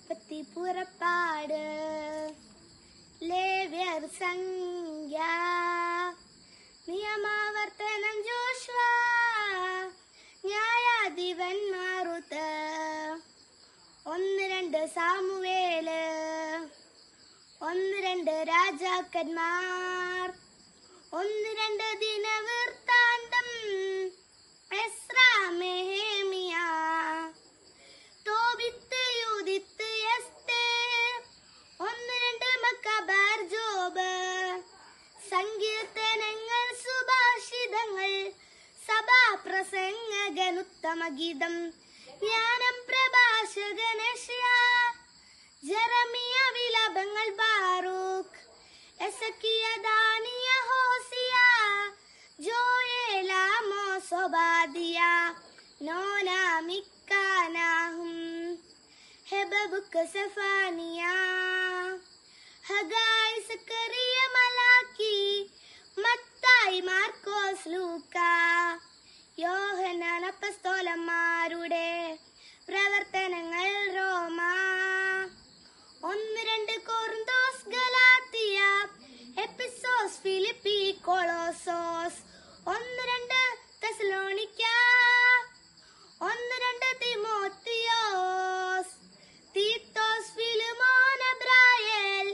ഉൽപ്പത്തി പുറപ്പാട് ലേവ്യർ സംഖ്യ നിയമാവർത്തനം ജോഷ്വ ന്യായാധിപന്മാർ റുത്ത് 1-2 സാമുവേല് 1-2 രാജാക്കന്മാർ 1-2 ദിനവൃത്താന്തം Ezra Nehemiah Tobit Judith Esther 1-2 മക്കബാർ ജോബ് സങ്കീർത്തനങ്ങൾ സുഭാഷിതങ്ങൾ സഭാപ്രസംഗകൻ ഉത്തമഗീതം ജ്ഞാനം പ്രഭാഷകൻ യെശയ്യാ ജെറമിയ വിലാപങ്ങൾ ബാറൂക്ക് എസക്കിയ ദാനിയ ഹോസിയ ജോയേൽ ആമോസ് ഒബാദിയ നോന മിക്ക നാഹും ഹബക്കൂക്ക് സെഫാനിയ ഹഗായി സക്കറിയ മലാക്കി മത്തായി മാർക്കോസ് ലൂക്ക യോഹന്നാൻ അപ്പസ്തോലന്മാരുടെ പ്രവർത്തനങ്ങൾ റോമ 1-2 കൊറിന്തോസ് ഗലാത്തിയ എഫെസോസ് ഫിലിപ്പി കൊളോസോസ് 1-2 തെസലോനിക്ക 1-2 തിമോത്തിയോസ് തീത്തോസ് ഫിലിമോൻ എബ്രായേൽ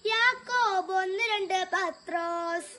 യാക്കോബ് 1-2 പത്രോസ്